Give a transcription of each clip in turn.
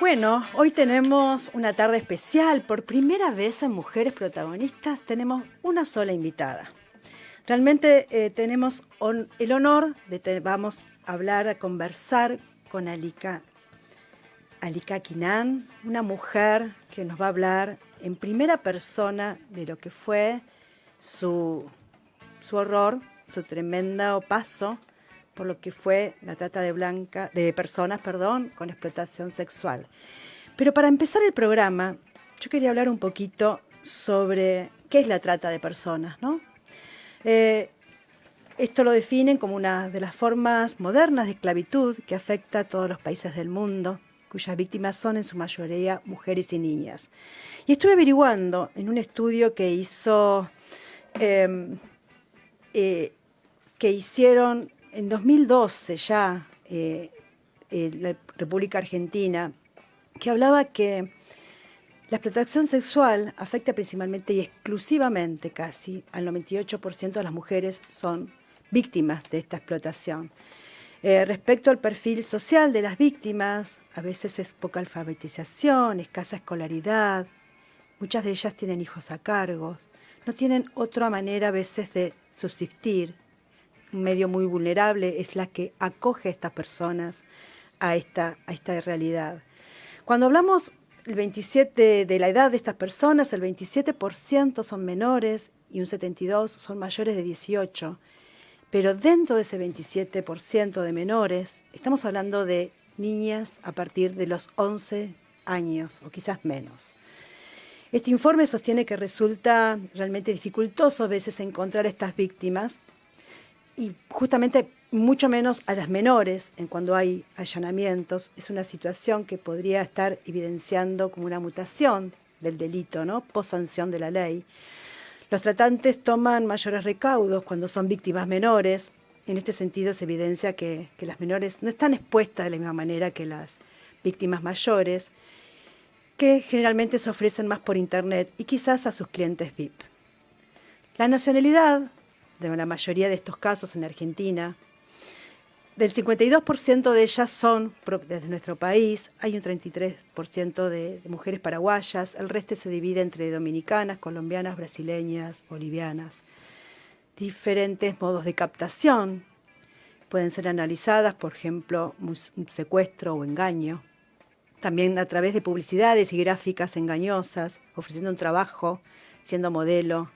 Bueno, hoy tenemos una tarde especial. Por primera vez en Mujeres Protagonistas tenemos una sola invitada. Realmente tenemos el honor de vamos a hablar, a conversar con Alika Kinan, una mujer que nos va a hablar en primera persona de lo que fue su horror, su tremendo paso por lo que fue la trata de personas, con explotación sexual. Pero para empezar el programa, yo quería hablar un poquito sobre qué es la trata de personas, ¿no? Esto lo definen como una de las formas modernas de esclavitud que afecta a todos los países del mundo, cuyas víctimas son en su mayoría mujeres y niñas. Y estuve averiguando en un estudio que hicieron en 2012 ya la República Argentina, que hablaba que la explotación sexual afecta principalmente y exclusivamente casi al 98% de las mujeres son víctimas de esta explotación. Respecto al perfil social de las víctimas, a veces es poca alfabetización, escasa escolaridad, muchas de ellas tienen hijos a cargo, no tienen otra manera a veces de subsistir. Un medio muy vulnerable es la que acoge a estas personas a esta realidad. Cuando hablamos de la edad de estas personas, el 27% son menores y un 72% son mayores de 18. Pero dentro de ese 27% de menores, estamos hablando de niñas a partir de los 11 años o quizás menos. Este informe sostiene que resulta realmente dificultoso a veces encontrar estas víctimas y justamente mucho menos a las menores en cuando hay allanamientos. Es una situación que podría estar evidenciando como una mutación del delito, ¿no? Post sanción de la ley. Los tratantes toman mayores recaudos cuando son víctimas menores. En este sentido se evidencia que las menores no están expuestas de la misma manera que las víctimas mayores, que generalmente se ofrecen más por internet y quizás a sus clientes VIP. La nacionalidad de la mayoría de estos casos en Argentina, del 52% de ellas son desde nuestro país, hay un 33% de mujeres paraguayas, el resto se divide entre dominicanas, colombianas, brasileñas, bolivianas. Diferentes modos de captación pueden ser analizadas, por ejemplo, un secuestro o engaño. También a través de publicidades y gráficas engañosas, ofreciendo un trabajo, siendo modelo.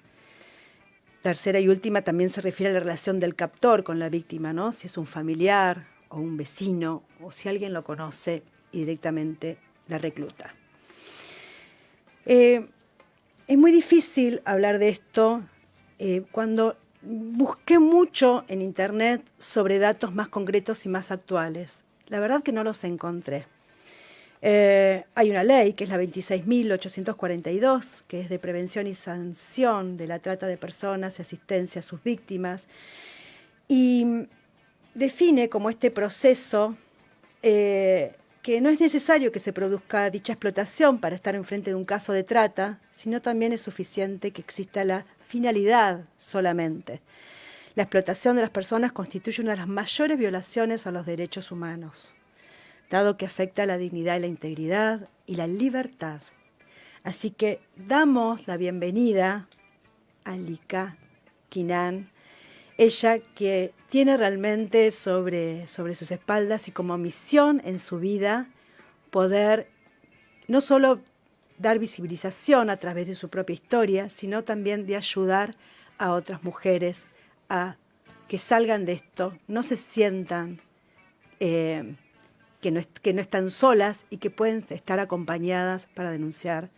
Tercera y última también se refiere a la relación del captor con la víctima, ¿no? Si es un familiar o un vecino o si alguien lo conoce y directamente la recluta. Es muy difícil hablar de esto cuando busqué mucho en internet sobre datos más concretos y más actuales. La verdad que no los encontré. Hay una ley, que es la 26.842, que es de prevención y sanción de la trata de personas y asistencia a sus víctimas, y define como este proceso que no es necesario que se produzca dicha explotación para estar enfrente de un caso de trata, sino también es suficiente que exista la finalidad solamente. La explotación de las personas constituye una de las mayores violaciones a los derechos humanos, dado que afecta a la dignidad y la integridad y la libertad. Así que damos la bienvenida a Alika Kinan, ella que tiene realmente sobre sus espaldas y como misión en su vida poder no solo dar visibilización a través de su propia historia, sino también de ayudar a otras mujeres a que salgan de esto, no se sientan que no están solas y que pueden estar acompañadas para denunciar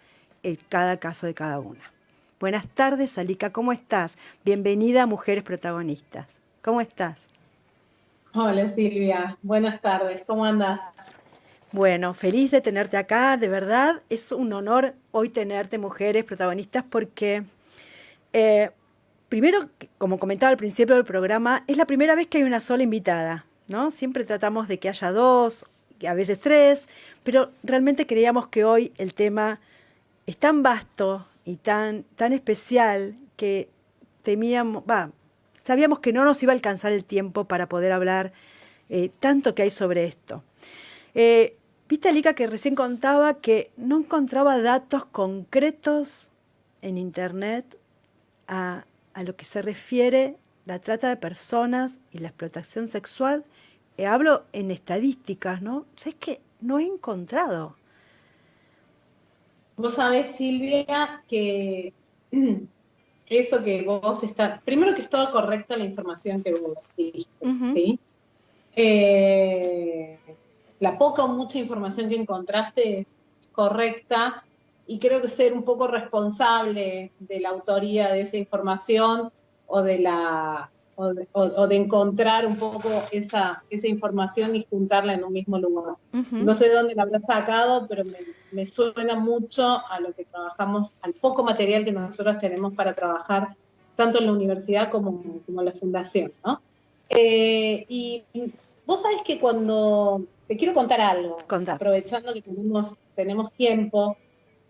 cada caso de cada una. Buenas tardes, Alika, ¿cómo estás? Bienvenida a Mujeres Protagonistas. ¿Cómo estás? Hola Silvia, buenas tardes, ¿cómo andás? Bueno, feliz de tenerte acá, de verdad. Es un honor hoy tenerte, Mujeres Protagonistas, porque eh, primero, como comentaba al principio del programa, es la primera vez que hay una sola invitada, ¿no? Siempre tratamos de que haya dos, a veces tres, pero realmente creíamos que hoy el tema es tan vasto y tan especial que sabíamos que no nos iba a alcanzar el tiempo para poder hablar tanto que hay sobre esto. Eh, Viste, Alica, que recién contaba que no encontraba datos concretos en Internet a, a lo que se refiere la trata de personas y la explotación sexual. Hablo en estadísticas, ¿no? O sea, es que no he encontrado. Vos sabés, Silvia, que eso que vos estás, primero que es toda correcta la información que vos diste, Ujú, ¿sí? Eh, la poca o mucha información que encontraste es correcta y creo que ser un poco responsable de la autoría de esa información o de o de encontrar un poco esa información y juntarla en un mismo lugar. ujú, No sé de dónde la habrás sacado, pero me suena mucho a lo que trabajamos, al poco material que nosotros tenemos para trabajar tanto en la universidad como en la fundación, ¿no? Y vos sabés que cuando te quiero contar algo, contá. aprovechando que tenemos tiempo,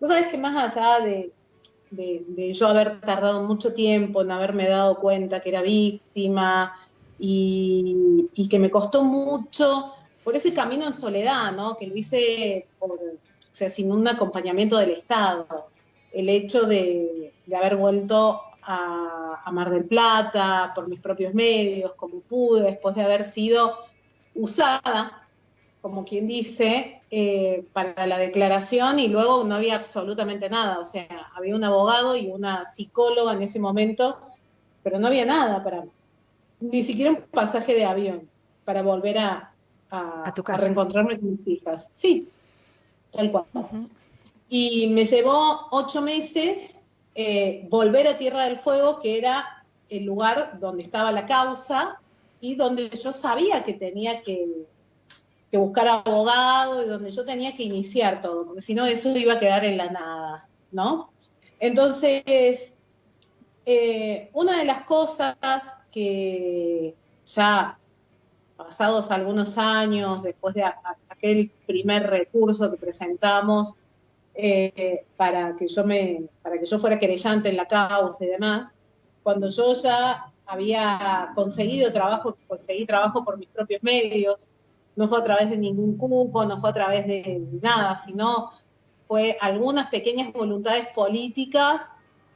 vos sabés que más allá de yo haber tardado mucho tiempo en haberme dado cuenta que era víctima y que me costó mucho por ese camino en soledad, ¿no? Que lo hice o sea, sin un acompañamiento del Estado. El hecho de haber vuelto a Mar del Plata por mis propios medios, como pude, después de haber sido usada, como quien dice, para la declaración y luego no había absolutamente nada. O sea, había un abogado y una psicóloga en ese momento, pero no había nada para mí. Ni siquiera un pasaje de avión para volver A tu a casa. reencontrarme con mis hijas. Sí, tal cual. Ujú, Y me llevó 8 meses volver a Tierra del Fuego, que era el lugar donde estaba la causa y donde yo sabía que tenía que buscar abogado y donde yo tenía que iniciar todo, porque si no eso iba a quedar en la nada, ¿no? Entonces, una de las cosas que ya pasados algunos años, después de aquel primer recurso que presentamos, para que yo fuera querellante en la causa y demás, cuando yo ya había conseguí trabajo por mis propios medios, no fue a través de ningún cupo, no fue a través de nada, sino fue algunas pequeñas voluntades políticas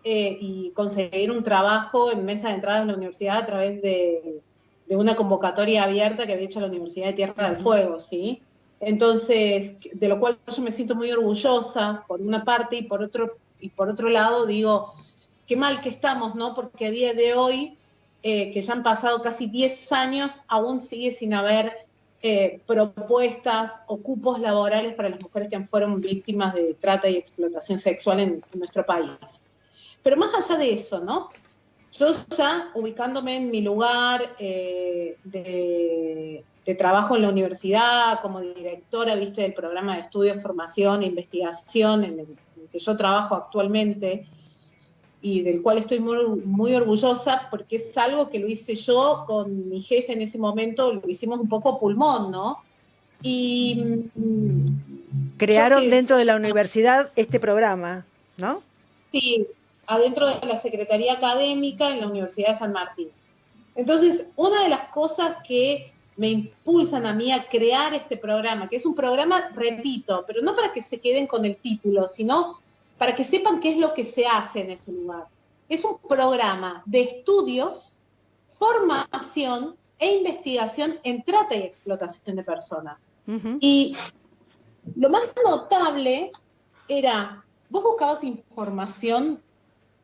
y conseguir un trabajo en mesa de entrada en la universidad a través de una convocatoria abierta que había hecho la Universidad de Tierra del ujú. Fuego, ¿sí? Entonces, de lo cual yo me siento muy orgullosa, por una parte, y por otro lado digo, qué mal que estamos, ¿no? Porque a día de hoy, que ya han pasado casi 10 años, aún sigue sin haber propuestas o cupos laborales para las mujeres que fueron víctimas de trata y explotación sexual en nuestro país. Pero más allá de eso, ¿no? Yo ya ubicándome en mi lugar de trabajo en la universidad, como directora, viste, del programa de estudio, formación e investigación en el que yo trabajo actualmente y del cual estoy muy orgullosa porque es algo que lo hice yo con mi jefe en ese momento, lo hicimos un poco pulmón, ¿no? Y yo Crearon que dentro de soy la universidad este programa, ¿no? sí, adentro de la Secretaría Académica en la Universidad de San Martín. Entonces, una de las cosas que me impulsan a mí a crear este programa, que es un programa, repito, pero no para que se queden con el título, sino para que sepan qué es lo que se hace en ese lugar. Es un programa de estudios, formación e investigación en trata y explotación de personas. Ujú. Y lo más notable era, vos buscabas información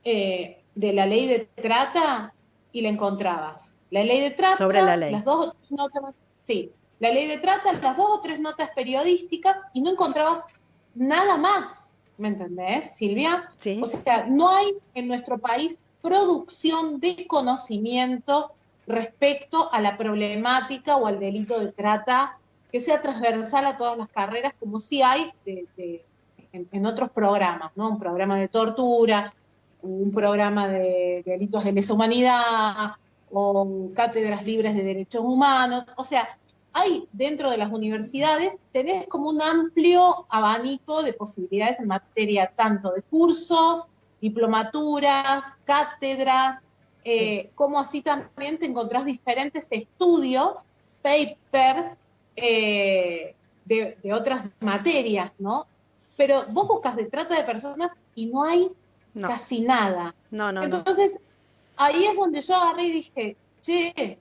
de la ley de trata y la encontrabas. La ley de Sobre la trata, ley. las dos notas, sí, la ley de trata, las 2 o 3 notas periodísticas y no encontrabas nada más, ¿me entendés, Silvia? O Sí. sea, no hay en nuestro país producción de conocimiento respecto a la problemática o al delito de trata que sea transversal a todas las carreras, como sí hay en otros programas, ¿no? Un programa de tortura, un programa de delitos de lesa humanidad o cátedras libres de derechos humanos. O sea, hay dentro de las universidades, tenés como un amplio abanico de posibilidades en materia tanto de cursos, diplomaturas, cátedras, Sí. como así también te encontrás diferentes estudios, papers, eh, de otras materias, ¿no? Pero vos buscas de trata de personas y no hay No, casi nada. no. Entonces, ahí es donde yo agarré y dije, che,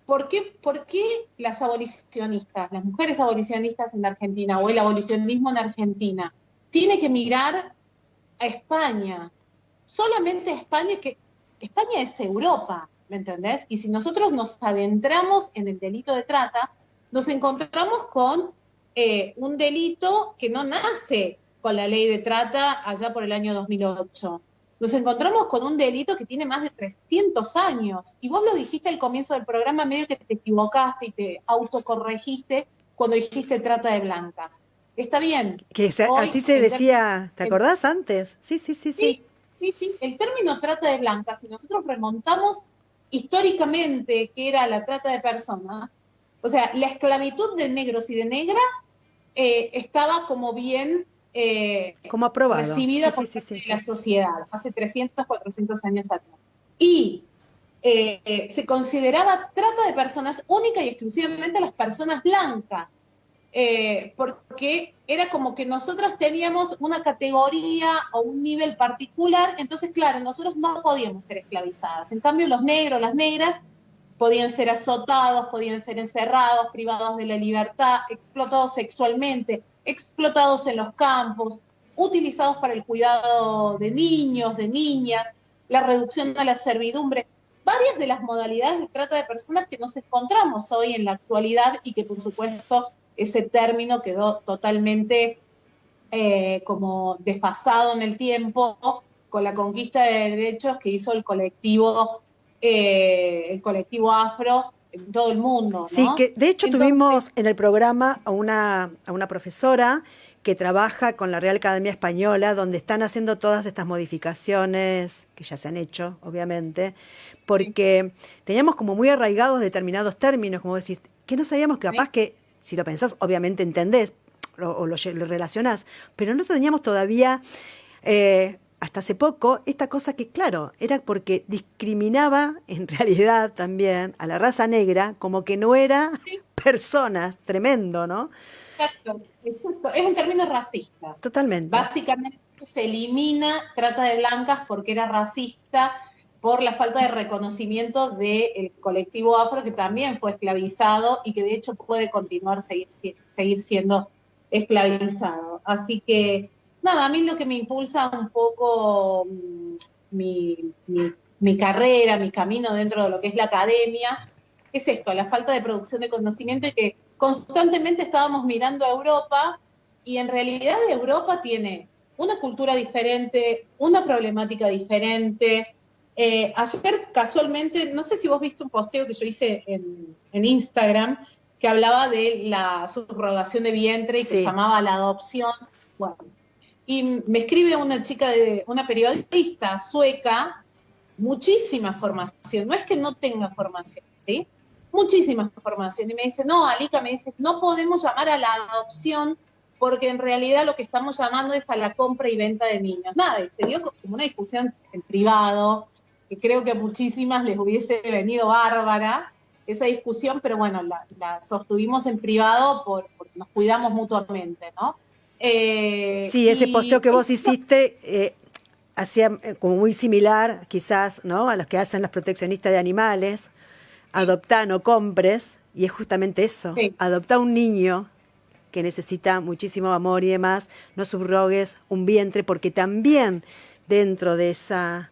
¿por qué las abolicionistas, las mujeres abolicionistas en Argentina o el abolicionismo en Argentina tiene que mirar a España? Solamente a España, que España es Europa, ¿me entendés? Y si nosotros nos adentramos en el delito de trata, nos encontramos con un delito que no nace con la ley de trata allá por el año 2008. Nos encontramos con un delito que tiene más de 300 años. Y vos lo dijiste al comienzo del programa, medio que te equivocaste y te autocorregiste cuando dijiste trata de blancas. Está bien. Así Hoy, se decía, ¿te acordás antes? Sí. sí, sí. El término trata de blancas, si nosotros remontamos históricamente qué era la trata de personas, o sea, la esclavitud de negros y de negras estaba como bien Como aprobado. recibida por parte de la sociedad, hace 300, 400 años atrás. Y se consideraba trata de personas única y exclusivamente a las personas blancas, porque era como que nosotros teníamos una categoría o un nivel particular, entonces claro, nosotros no podíamos ser esclavizadas. En cambio, los negros, las negras, podían ser azotados, podían ser encerrados, privados de la libertad, explotados sexualmente, explotados en los campos, utilizados para el cuidado de niños, de niñas, la reducción a la servidumbre, varias de las modalidades de trata de personas que nos encontramos hoy en la actualidad y que por supuesto ese término quedó totalmente como desfasado en el tiempo con la conquista de derechos que hizo el colectivo afro en todo el mundo, Sí, ¿no? que de hecho Entonces, tuvimos en el programa a una profesora que trabaja con la Real Academia Española, donde están haciendo todas estas modificaciones, que ya se han hecho, obviamente, sí, porque teníamos como muy arraigados determinados términos, como decir, que no sabíamos que capaz sí, que, si lo pensás, obviamente entendés o lo relacionás, pero no teníamos todavía hasta hace poco, esta cosa que, claro, era porque discriminaba en realidad también a la raza negra como que no era sí, personas, tremendo, ¿no? exacto, exacto. Es un término racista. Totalmente. Básicamente se elimina trata de blancas porque era racista por la falta de reconocimiento del colectivo afro que también fue esclavizado y que de hecho puede continuar seguir siendo esclavizado. Así que, nada, a mí lo que me impulsa un poco mi carrera, mi camino dentro de lo que es la academia, es esto, la falta de producción de conocimiento y que constantemente estábamos mirando a Europa y en realidad Europa tiene una cultura diferente, una problemática diferente. Ayer casualmente, no sé si vos viste un posteo que yo hice en Instagram que hablaba de la subrogación de vientre y que Sí, llamaba a la adopción. Bueno, y me escribe una chica, una periodista sueca, muchísima formación, no es que no tenga formación, ¿sí? Muchísima formación. Y me dice, no, Alica, me dice, no podemos llamar a la adopción porque en realidad lo que estamos llamando es a la compra y venta de niños. Nada, y se dio como una discusión en privado, que creo que a muchísimas les hubiese venido bárbara esa discusión, pero bueno, la sostuvimos en privado porque nos cuidamos mutuamente, ¿no? sí, ese posteo Y que vos hiciste hacía como muy similar, quizás, ¿no? A los que hacen los proteccionistas de animales, adoptá, no compres, y es justamente eso, sí, adoptá un niño que necesita muchísimo amor y demás, no subrogues un vientre, porque también dentro de esa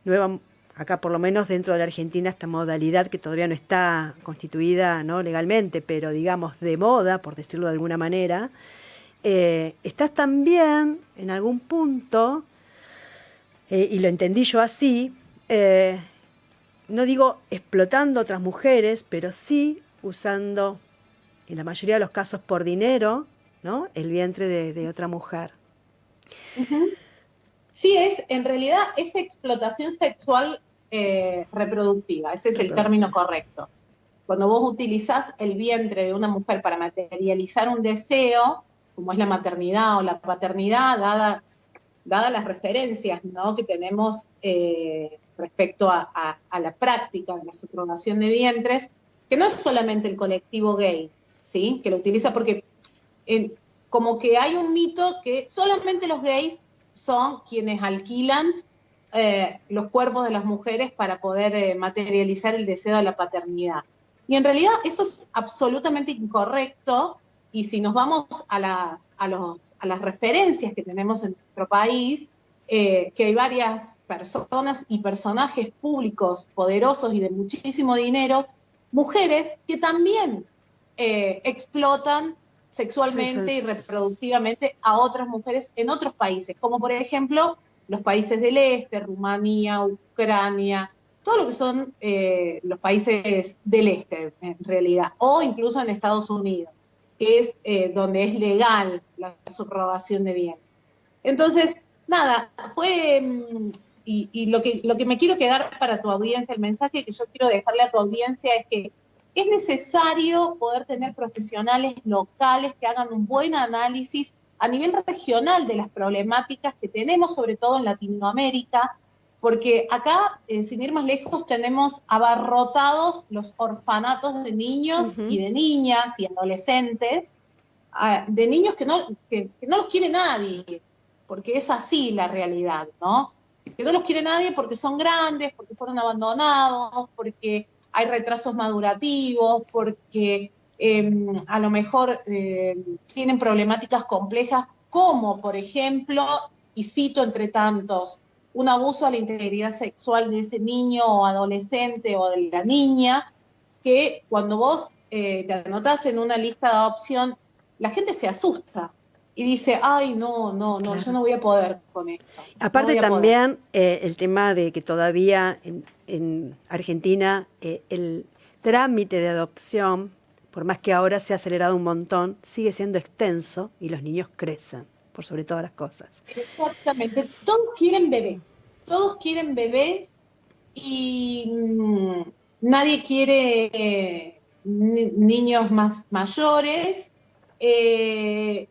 nueva, acá por lo menos dentro de la Argentina, esta modalidad que todavía no está constituida, ¿no?, legalmente, pero digamos de moda, por decirlo de alguna manera, estás también en algún punto, y lo entendí yo así, no digo explotando a otras mujeres, pero sí usando, en la mayoría de los casos por dinero, ¿no?, el vientre de otra mujer. uh-huh. Sí, en realidad es explotación sexual reproductiva, ese es el término Reproductiva. correcto. Cuando vos utilizás el vientre de una mujer para materializar un deseo, como es la maternidad o la paternidad, dada las referencias, ¿no?, que tenemos respecto a la práctica de la subrogación de vientres, que no es solamente el colectivo gay, ¿sí? Que lo utiliza porque como que hay un mito que solamente los gays son quienes alquilan los cuerpos de las mujeres para poder materializar el deseo de la paternidad. Y en realidad eso es absolutamente incorrecto, y si nos vamos a las referencias que tenemos en nuestro país, que hay varias personas y personajes públicos poderosos y de muchísimo dinero, mujeres que también explotan sexualmente y reproductivamente a otras mujeres en otros países, como por ejemplo los países del este, Rumanía, Ucrania, todo lo que son los países del este en realidad, o incluso en Estados Unidos, que es donde es legal la subrogación de bienes. Entonces, nada, y lo que me quiero quedar para tu audiencia, el mensaje que yo quiero dejarle a tu audiencia es que es necesario poder tener profesionales locales que hagan un buen análisis a nivel regional de las problemáticas que tenemos, sobre todo en Latinoamérica, porque acá, sin ir más lejos, tenemos abarrotados los orfanatos de niños y de niñas y adolescentes, de niños que no los quiere nadie, porque es así la realidad, ¿no? Que no los quiere nadie porque son grandes, porque fueron abandonados, porque hay retrasos madurativos, porque a lo mejor tienen problemáticas complejas, como por ejemplo, y cito entre tantos, un abuso a la integridad sexual de ese niño o adolescente o de la niña, que cuando vos te anotás en una lista de adopción, la gente se asusta y dice, ay, no, Claro. yo no voy a poder con esto. Aparte no también el tema de que todavía en Argentina el trámite de adopción, por más que ahora se ha acelerado un montón, sigue siendo extenso y los niños crecen, por sobre todas las cosas. Exactamente, todos quieren bebés y nadie quiere niños más mayores, eh,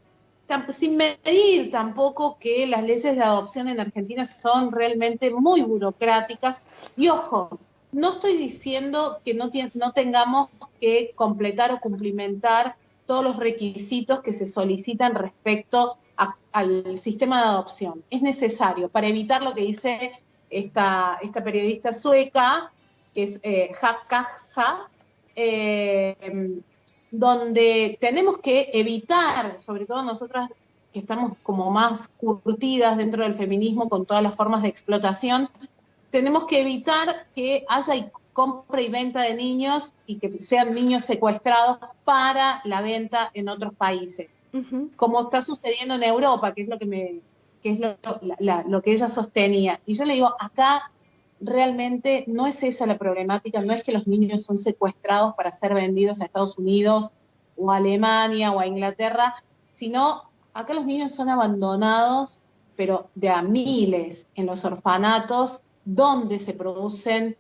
sin medir tampoco que las leyes de adopción en Argentina son realmente muy burocráticas. Y ojo, no estoy diciendo que no tengamos que completar o cumplimentar todos los requisitos que se solicitan respecto al sistema de adopción. Es necesario para evitar lo que dice esta periodista sueca, que es Hakasa, donde tenemos que evitar, sobre todo nosotras que estamos como más curtidas dentro del feminismo con todas las formas de explotación, tenemos que evitar que haya compra y venta de niños y que sean niños secuestrados para la venta en otros países, como está sucediendo en Europa, que es lo que ella sostenía. Y yo le digo, acá realmente no es esa la problemática, no es que los niños son secuestrados para ser vendidos a Estados Unidos o a Alemania o a Inglaterra, sino acá los niños son abandonados, pero de a miles en los orfanatos donde se producen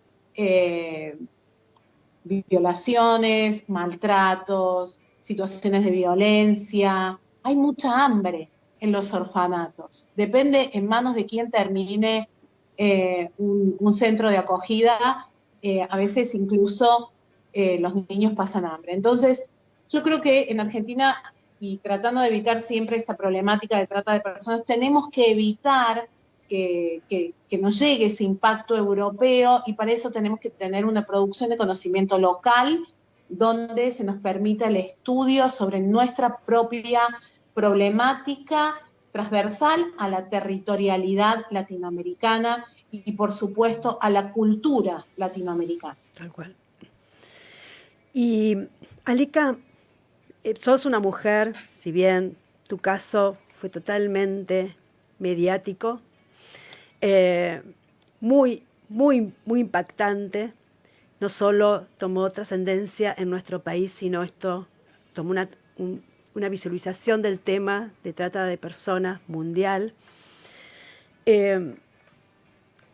violaciones, maltratos, situaciones de violencia. Hay mucha hambre en los orfanatos. Depende en manos de quién termine un centro de acogida. A veces incluso los niños pasan hambre. Entonces, yo creo que en Argentina, y tratando de evitar siempre esta problemática de trata de personas, tenemos que evitar que nos llegue ese impacto europeo, y para eso tenemos que tener una producción de conocimiento local donde se nos permita el estudio sobre nuestra propia problemática transversal a la territorialidad latinoamericana y por supuesto a la cultura latinoamericana. Tal cual. Y Alika, sos una mujer, si bien tu caso fue totalmente mediático, muy impactante. No solo tomó trascendencia en nuestro país, sino esto tomó una visualización del tema de trata de personas mundial.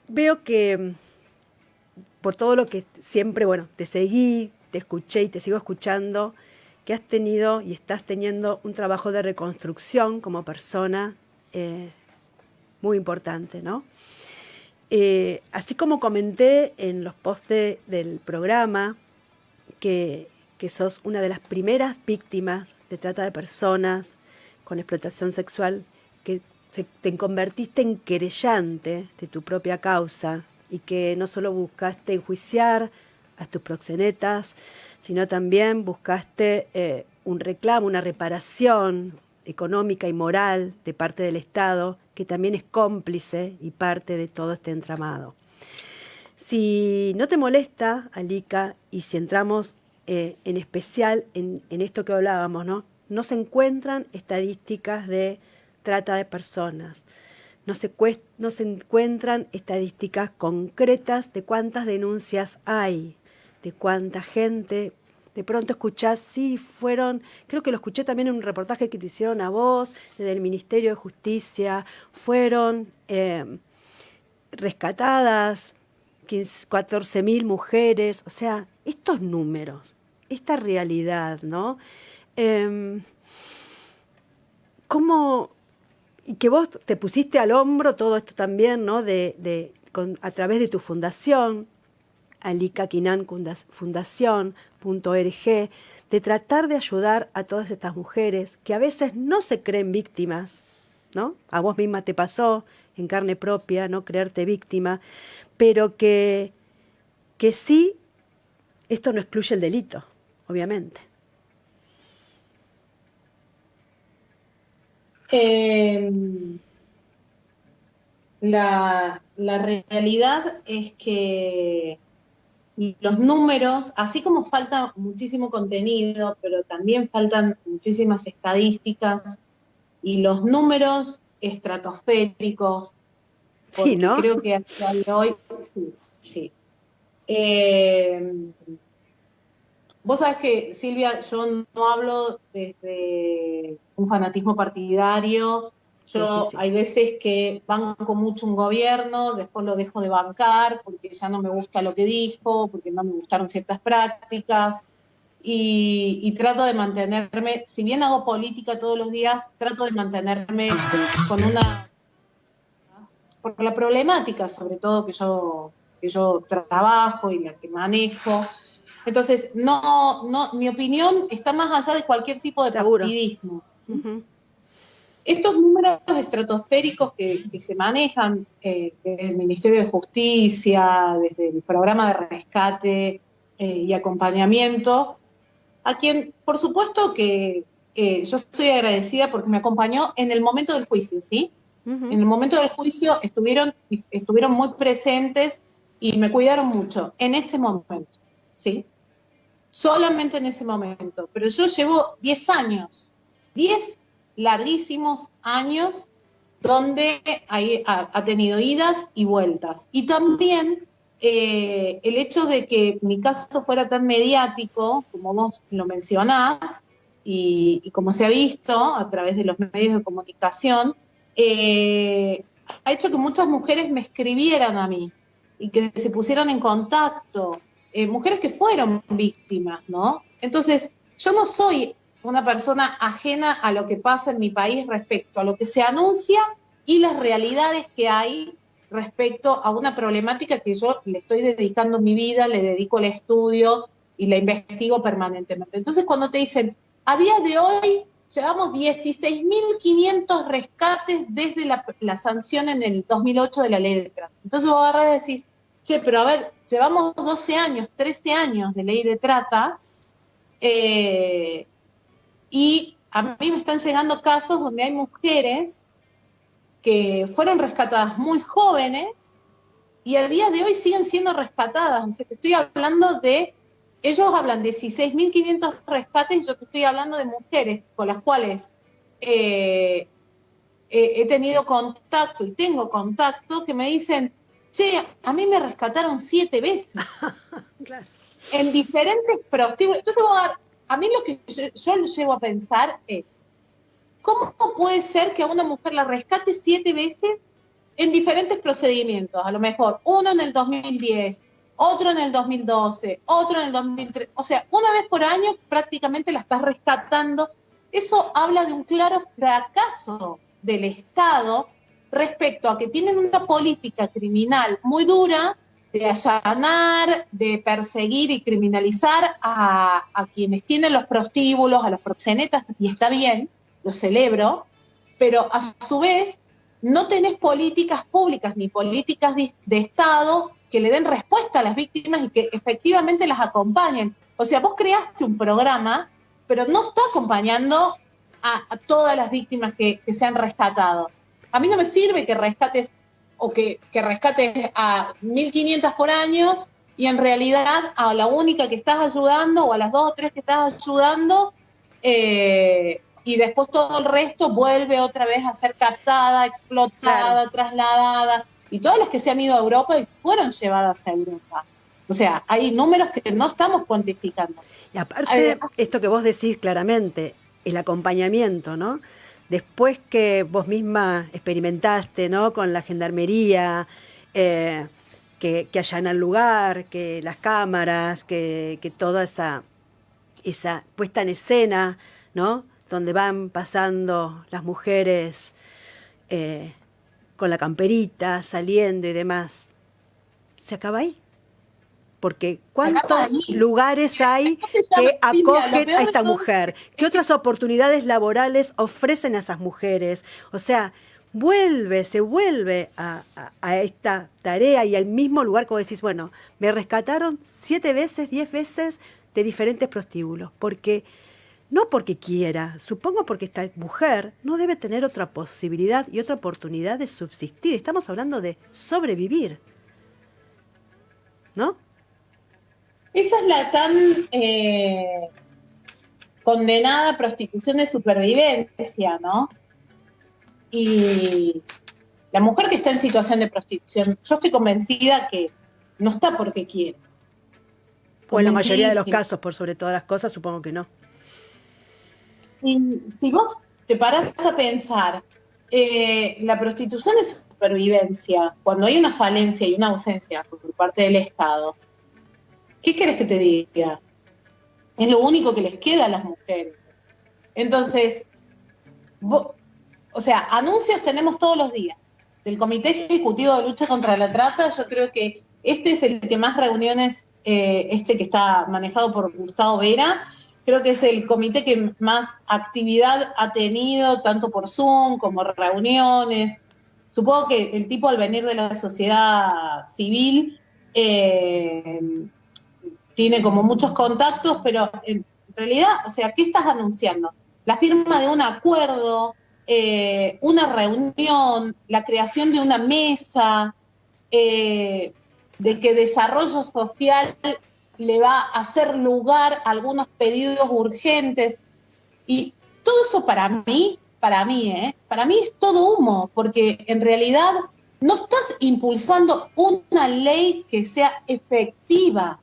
Veo que por todo lo que siempre, te seguí, te escuché y te sigo escuchando, que has tenido y estás teniendo un trabajo de reconstrucción como persona muy importante, ¿no? Así como comenté en los posts del programa, que que sos una de las primeras víctimas de trata de personas con explotación sexual, que te convertiste en querellante de tu propia causa y que no solo buscaste enjuiciar a tus proxenetas, sino también buscaste un reclamo, una reparación económica y moral de parte del Estado, que también es cómplice y parte de todo este entramado. Si no te molesta, Alika, y si entramos en especial en esto que hablábamos, ¿no? No se encuentran estadísticas de trata de personas, no se encuentran estadísticas concretas de cuántas denuncias hay, de cuánta gente. De pronto escuchás, sí, fueron, creo que lo escuché también en un reportaje que te hicieron a vos, desde el Ministerio de Justicia, fueron rescatadas 14.000 mujeres, o sea, estos números, esta realidad, ¿no? ¿Cómo, y que vos te pusiste al hombro todo esto también, ¿no? A través de tu fundación, Alika Kinan Fundación.org, de tratar de ayudar a todas estas mujeres que a veces no se creen víctimas, ¿no? A vos misma te pasó en carne propia, no creerte víctima, pero que sí, esto no excluye el delito, obviamente. La realidad es que los números, así como falta muchísimo contenido, pero también faltan muchísimas estadísticas y los números estratosféricos, Sí, porque ¿no? creo que a día de hoy, sí, sí. Vos sabés que, Silvia, yo no hablo desde un fanatismo partidario. Sí. Hay veces que banco mucho un gobierno, después lo dejo de bancar porque ya no me gusta lo que dijo, porque no me gustaron ciertas prácticas, y trato de mantenerme, si bien hago política todos los días, trato de mantenerme con por la problemática, sobre todo que yo trabajo y la que manejo. Entonces, mi opinión está más allá de cualquier tipo de Seguro. partidismo. Uh-huh. Estos números estratosféricos que se manejan desde el Ministerio de Justicia, desde el programa de rescate y acompañamiento, a quien, por supuesto que yo estoy agradecida porque me acompañó en el momento del juicio, ¿sí? Uh-huh. En el momento del juicio estuvieron muy presentes y me cuidaron mucho en ese momento, ¿sí? Solamente en ese momento. Pero yo llevo 10 años, 10 larguísimos años donde ha tenido idas y vueltas. Y también el hecho de que mi caso fuera tan mediático, como vos lo mencionás, y como se ha visto a través de los medios de comunicación, ha hecho que muchas mujeres me escribieran a mí y que se pusieron en contacto, mujeres que fueron víctimas, ¿no? Entonces, yo no soy una persona ajena a lo que pasa en mi país respecto a lo que se anuncia y las realidades que hay respecto a una problemática que yo le estoy dedicando mi vida, le dedico el estudio y la investigo permanentemente. Entonces, cuando te dicen, a día de hoy llevamos 16.500 rescates desde la sanción en el 2008 de la ley de trata. Entonces vos agarrás y decís, che, pero a ver, llevamos 12 años, 13 años de ley de trata, y a mí me están llegando casos donde hay mujeres que fueron rescatadas muy jóvenes y a día de hoy siguen siendo rescatadas. O sea, te estoy hablando de, ellos hablan de 16.500 rescates y yo te estoy hablando de mujeres con las cuales he tenido contacto y tengo contacto que me dicen, che, a mí me rescataron 7 veces. Claro. En diferentes prostíbulos. Entonces, a mí lo que yo lo llevo a pensar es, ¿cómo puede ser que a una mujer la rescate 7 veces en diferentes procedimientos? A lo mejor uno en el 2010, otro en el 2012, otro en el 2003. O sea, una vez por año prácticamente la estás rescatando. Eso habla de un claro fracaso del Estado respecto a que tienen una política criminal muy dura de allanar, de perseguir y criminalizar a quienes tienen los prostíbulos, a los proxenetas, y está bien, lo celebro, pero a su vez no tenés políticas públicas ni políticas de Estado que le den respuesta a las víctimas y que efectivamente las acompañen. O sea, vos creaste un programa, pero no está acompañando a todas las víctimas que se han rescatado. A mí no me sirve que rescates o que rescates a 1.500 por año y en realidad a la única que estás ayudando o a las 2 o 3 que estás ayudando y después todo el resto vuelve otra vez a ser captada, explotada, trasladada, y todas las que se han ido a Europa y fueron llevadas a Europa. O sea, hay números que no estamos cuantificando. Y aparte, esto que vos decís claramente, el acompañamiento, ¿no? Después que vos misma experimentaste, ¿no? Con la gendarmería, que allana el lugar, que las cámaras, que toda esa puesta en escena, ¿no? Donde van pasando las mujeres con la camperita, saliendo y demás. ¿Se acaba ahí? Porque ¿cuántos lugares hay que acogen a esta mujer? ¿Qué otras oportunidades laborales ofrecen a esas mujeres? O sea, se vuelve a esta tarea y al mismo lugar, como decís, bueno, me rescataron 7 veces, 10 veces de diferentes prostíbulos, porque no porque quiera, supongo porque esta mujer no debe tener otra posibilidad y otra oportunidad de subsistir. Estamos hablando de sobrevivir, ¿no? Esa es la tan condenada prostitución de supervivencia, ¿no? Y la mujer que está en situación de prostitución, yo estoy convencida que no está porque quiere. O en la mayoría de los casos, por sobre todas las cosas, supongo que no. Y si vos te parás a pensar, la prostitución de supervivencia, cuando hay una falencia y una ausencia por parte del Estado, ¿qué querés que te diga? Es lo único que les queda a las mujeres. Entonces, o sea, anuncios tenemos todos los días. Del Comité Ejecutivo de Lucha contra la Trata, yo creo que este es el que más reuniones, que está manejado por Gustavo Vera, creo que es el comité que más actividad ha tenido, tanto por Zoom como reuniones. Supongo que el tipo, al venir de la sociedad civil, tiene como muchos contactos, pero en realidad, o sea, ¿qué estás anunciando? La firma de un acuerdo, una reunión, la creación de una mesa, de que desarrollo social le va a hacer lugar a algunos pedidos urgentes. Y todo eso para mí es todo humo, porque en realidad no estás impulsando una ley que sea efectiva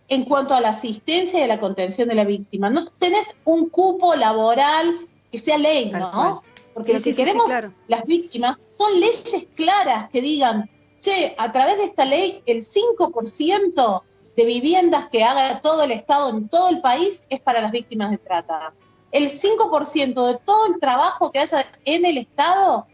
en cuanto a la asistencia y a la contención de la víctima. No tenés un cupo laboral que sea ley, ¿no? Porque lo que queremos las víctimas son leyes claras que digan, che, a través de esta ley el 5% de viviendas que haga todo el Estado en todo el país es para las víctimas de trata. El 5% de todo el trabajo que haya en el Estado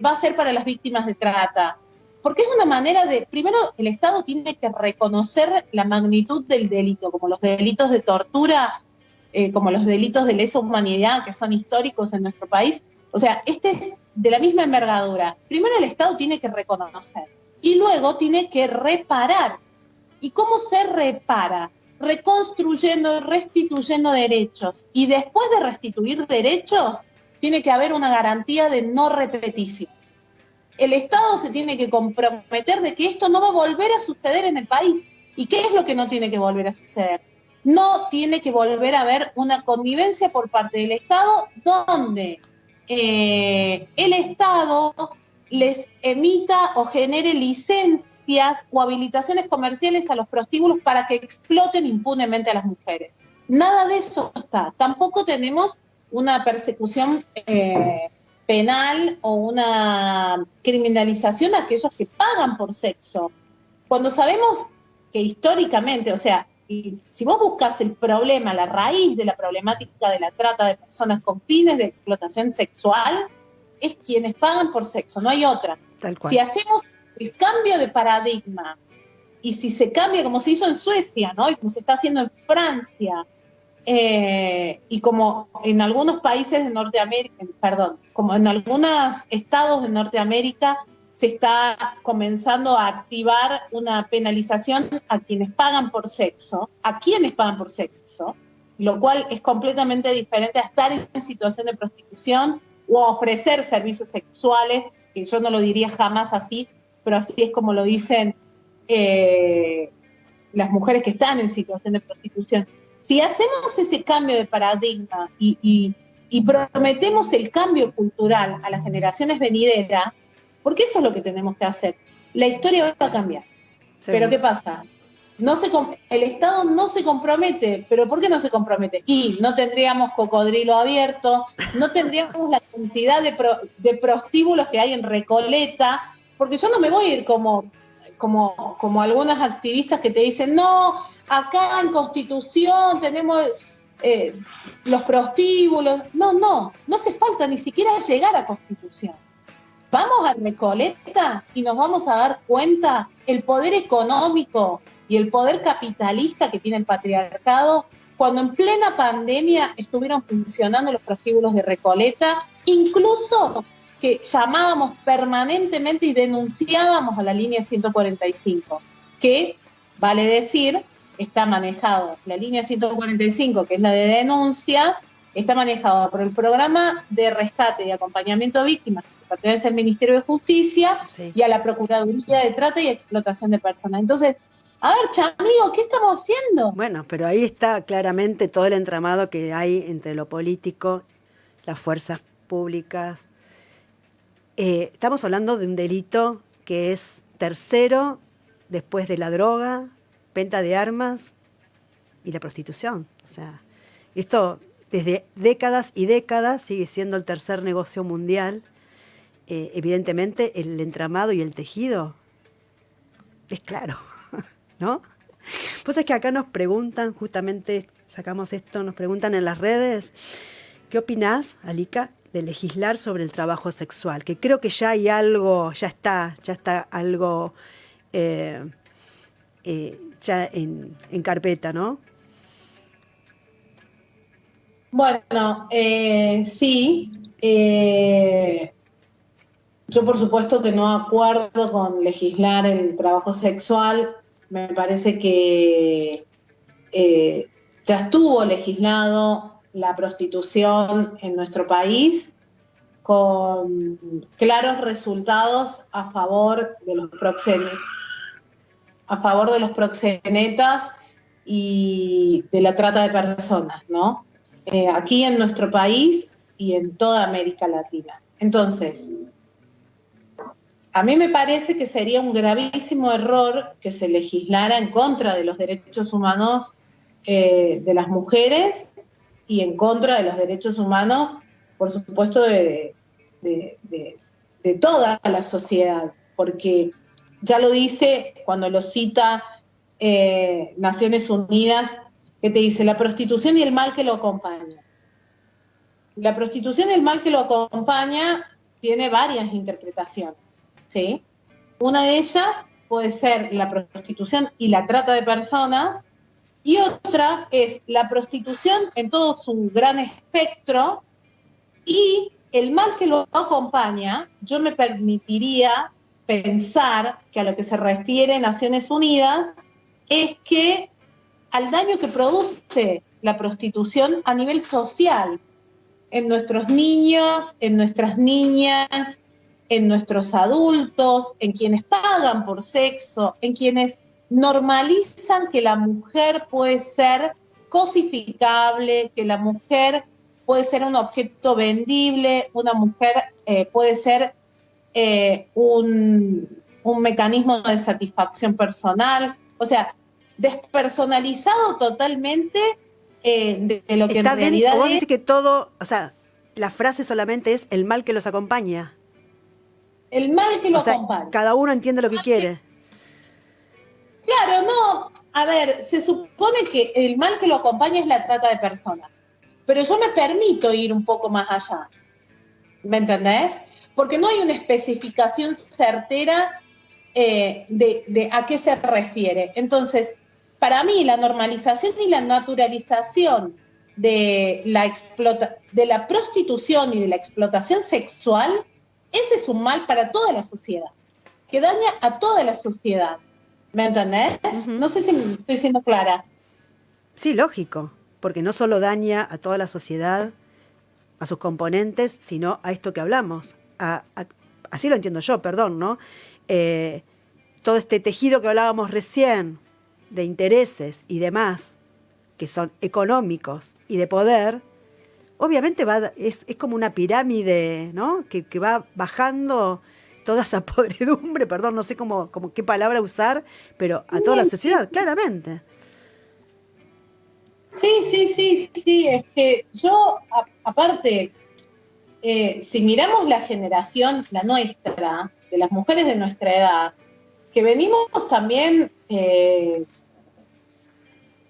va a ser para las víctimas de trata. Porque es una manera de, primero, el Estado tiene que reconocer la magnitud del delito, como los delitos de tortura, como los delitos de lesa humanidad, que son históricos en nuestro país. O sea, este es de la misma envergadura. Primero el Estado tiene que reconocer y luego tiene que reparar. ¿Y cómo se repara? Reconstruyendo, restituyendo derechos. Y después de restituir derechos, tiene que haber una garantía de no repetición. El Estado se tiene que comprometer de que esto no va a volver a suceder en el país. ¿Y qué es lo que no tiene que volver a suceder? No tiene que volver a haber una connivencia por parte del Estado donde el Estado les emita o genere licencias o habilitaciones comerciales a los prostíbulos para que exploten impunemente a las mujeres. Nada de eso está. Tampoco tenemos una persecución penal o una criminalización a aquellos que pagan por sexo. Cuando sabemos que históricamente, o sea, si vos buscas el problema, la raíz de la problemática de la trata de personas con fines de explotación sexual, es quienes pagan por sexo, no hay otra. Tal cual. Si hacemos el cambio de paradigma y si se cambia como se hizo en Suecia, ¿no? Y como se está haciendo en Francia, y como en algunos países de Norteamérica, perdón, como en algunos estados de Norteamérica se está comenzando a activar una penalización a quienes pagan por sexo, lo cual es completamente diferente a estar en situación de prostitución o a ofrecer servicios sexuales, que yo no lo diría jamás así, pero así es como lo dicen las mujeres que están en situación de prostitución. Si hacemos ese cambio de paradigma y prometemos el cambio cultural a las generaciones venideras, porque eso es lo que tenemos que hacer, la historia va a cambiar. Sí. Pero ¿qué pasa? El Estado no se compromete. ¿Pero por qué no se compromete? Y no tendríamos Cocodrilo abierto, no tendríamos la cantidad de prostíbulos que hay en Recoleta, porque yo no me voy a ir como algunas activistas que te dicen, no, acá en Constitución tenemos los prostíbulos. No hace falta ni siquiera llegar a Constitución. Vamos a Recoleta y nos vamos a dar cuenta el poder económico y el poder capitalista que tiene el patriarcado, cuando en plena pandemia estuvieron funcionando los prostíbulos de Recoleta, incluso que llamábamos permanentemente y denunciábamos a la línea 145, que, vale decir, está manejado, la línea 145, que es la de denuncias, está manejada por el programa de rescate y acompañamiento a víctimas, que pertenece al Ministerio de Justicia, sí, y a la Procuraduría de Trata y Explotación de Personas. Entonces, a ver, Chamigo, ¿qué estamos haciendo? Bueno, pero ahí está claramente todo el entramado que hay entre lo político, las fuerzas públicas. Estamos hablando de un delito que es tercero después de la droga, venta de armas y la prostitución. O sea, esto desde décadas y décadas sigue siendo el tercer negocio mundial. Evidentemente el entramado y el tejido es claro, ¿no? Pues es que acá nos preguntan, justamente sacamos esto, nos preguntan en las redes, ¿qué opinás, Alika, de legislar sobre el trabajo sexual? Que creo que ya hay algo, ya está algo ya en carpeta, ¿no? Bueno, sí. Yo por supuesto que no acuerdo con legislar el trabajo sexual. Me parece que ya estuvo legislado la prostitución en nuestro país con claros resultados a favor de los proxenetas y de la trata de personas, ¿no? Aquí en nuestro país y en toda América Latina. Entonces, a mí me parece que sería un gravísimo error que se legislara en contra de los derechos humanos de las mujeres y en contra de los derechos humanos, por supuesto, de toda la sociedad, porque ya lo dice cuando lo cita Naciones Unidas, que te dice la prostitución y el mal que lo acompaña. La prostitución y el mal que lo acompaña tiene varias interpretaciones, ¿sí? Una de ellas puede ser la prostitución y la trata de personas, y otra es la prostitución en todo su gran espectro y el mal que lo acompaña. Yo me permitiría pensar que a lo que se refiere Naciones Unidas es que al daño que produce la prostitución a nivel social, en nuestros niños, en nuestras niñas, en nuestros adultos, en quienes pagan por sexo, en quienes normalizan que la mujer puede ser cosificable, que la mujer puede ser un objeto vendible, una mujer puede ser un mecanismo de satisfacción personal, o sea, despersonalizado totalmente de lo que está en realidad vos es. decís que todo, o sea, la frase solamente es el mal que los acompaña. El mal que lo acompaña. Cada uno entiende lo que quiere. Claro, no. A ver, se supone que el mal que lo acompaña es la trata de personas. Pero yo me permito ir un poco más allá. ¿Me entendés? Porque no hay una especificación certera de a qué se refiere. Entonces, para mí la normalización y la naturalización de la prostitución y de la explotación sexual, ese es un mal para toda la sociedad, que daña a toda la sociedad. ¿Me entendés? Ujú. No sé si me estoy siendo clara. Sí, lógico, porque no solo daña a toda la sociedad, a sus componentes, sino a esto que hablamos. Así lo entiendo yo, perdón, ¿no? Eh, Todo este tejido que hablábamos recién, de intereses y demás, que son económicos y de poder, obviamente es como una pirámide, ¿no? Que va bajando toda esa podredumbre, perdón, no sé cómo qué palabra usar, pero a toda la sociedad, claramente. Sí, sí, sí, sí, es que yo, aparte, si miramos la generación, la nuestra, de las mujeres de nuestra edad, que venimos también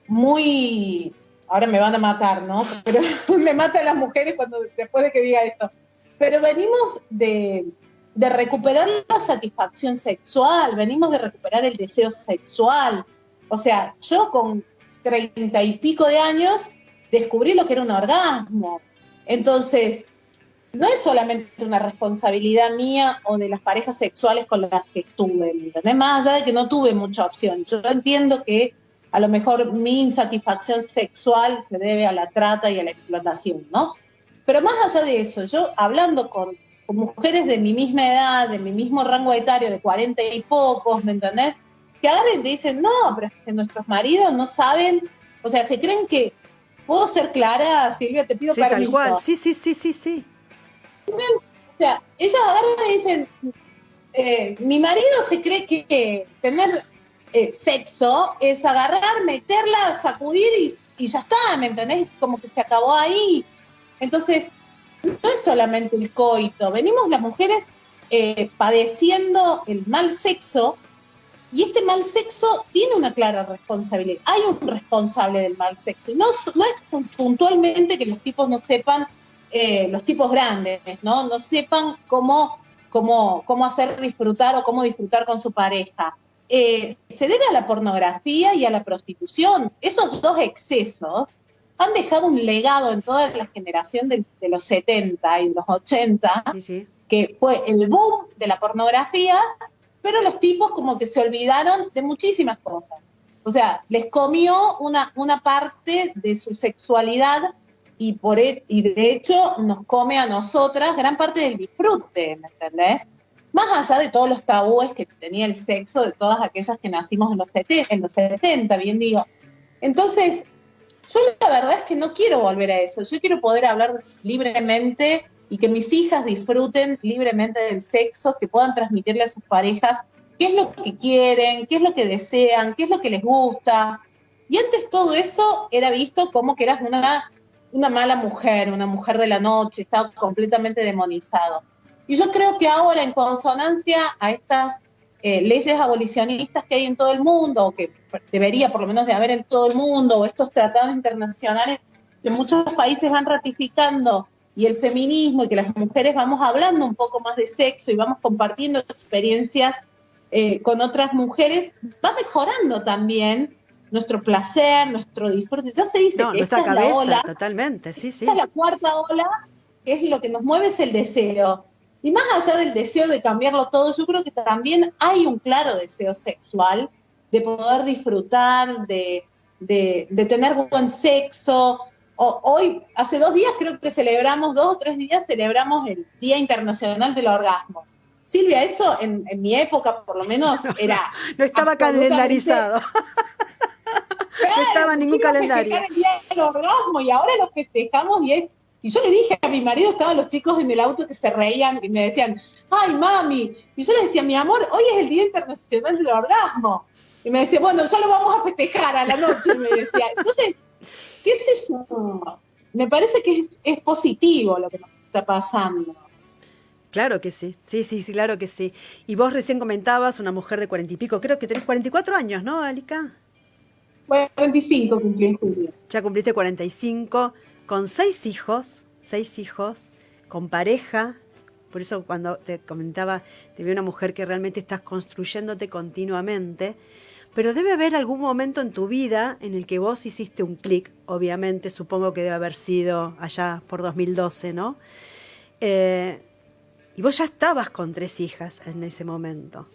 muy, ahora me van a matar, ¿no? Pero me matan las mujeres después de que diga esto. Pero venimos de recuperar la satisfacción sexual, venimos de recuperar el deseo sexual. O sea, yo con 30 y pico de años descubrí lo que era un orgasmo. Entonces, no es solamente una responsabilidad mía o de las parejas sexuales con las que estuve, ¿entendés? Más allá de que no tuve mucha opción. Yo entiendo que a lo mejor mi insatisfacción sexual se debe a la trata y a la explotación, ¿no? Pero más allá de eso, yo hablando con mujeres de mi misma edad, de mi mismo rango etario, de 40 y pocos, ¿me entendés? Que agarren y te dicen, no, pero es que nuestros maridos no saben, o sea, se creen que, ¿puedo ser clara, Silvia? Te pido Sí, tal cual. permiso. Sí, sí, sí, sí, sí. O sea, ellas agarran y dicen, mi marido se cree que tener sexo es agarrar, meterla, sacudir y ya está, ¿me entendés? Como que se acabó ahí. Entonces, no es solamente el coito, venimos las mujeres padeciendo el mal sexo y este mal sexo tiene una clara responsabilidad. Hay un responsable del mal sexo. Y no es puntualmente que los tipos no sepan, los tipos grandes, no sepan cómo hacer disfrutar o cómo disfrutar con su pareja. Se debe a la pornografía y a la prostitución. Esos dos excesos han dejado un legado en toda la generación de los 70 y los 80, Sí, sí. que fue el boom de la pornografía, pero los tipos como que se olvidaron de muchísimas cosas. O sea, les comió una parte de su sexualidad y de hecho nos come a nosotras gran parte del disfrute, ¿me entendés? Más allá de todos los tabúes que tenía el sexo de todas aquellas que nacimos en los 70, bien digo. Entonces, yo la verdad es que no quiero volver a eso. Yo quiero poder hablar libremente y que mis hijas disfruten libremente del sexo, que puedan transmitirle a sus parejas qué es lo que quieren, qué es lo que desean, qué es lo que les gusta. Y antes todo eso era visto como que eras una mala mujer, una mujer de la noche, estaba completamente demonizado. Y yo creo que ahora, en consonancia a estas leyes abolicionistas que hay en todo el mundo, o que debería por lo menos de haber en todo el mundo, o estos tratados internacionales que muchos países van ratificando, y el feminismo, y que las mujeres vamos hablando un poco más de sexo y vamos compartiendo experiencias con otras mujeres, va mejorando también nuestro placer, nuestro disfrute. Ya se dice No, que nuestra esta es la cabeza, ola, totalmente, sí, esta es sí. la cuarta ola, que es lo que nos mueve, es el deseo. Y más allá del deseo de cambiarlo todo, yo creo que también hay un claro deseo sexual de poder disfrutar, de tener buen sexo. Hoy, hace 2 días creo que celebramos, 2 o 3 días celebramos el Día Internacional del Orgasmo. Silvia, eso en mi época por lo menos No, no, era no estaba absolutamente. calendarizado. No Claro, estaba en pues ningún quiero festejar calendario. el día del orgasmo y ahora lo festejamos y yo le dije a mi marido, estaban los chicos en el auto que se reían y me decían, ay mami, y yo le decía, mi amor, hoy es el Día Internacional del Orgasmo. Y me decía, bueno, ya lo vamos a festejar a la noche, me decía. Entonces, qué sé yo, me parece que es positivo lo que nos está pasando. Claro que sí, sí, sí, sí, claro que sí. Y vos recién comentabas una mujer de 40 y pico, creo que tenés 44 años, ¿no, Alica? 45 cumplí en julio. Ya cumpliste 45, con 6 hijos, con pareja, por eso cuando te comentaba, te veo una mujer que realmente estás construyéndote continuamente, pero debe haber algún momento en tu vida en el que vos hiciste un clic, obviamente, supongo que debe haber sido allá por 2012, ¿no? Y vos ya estabas con 3 hijas en ese momento.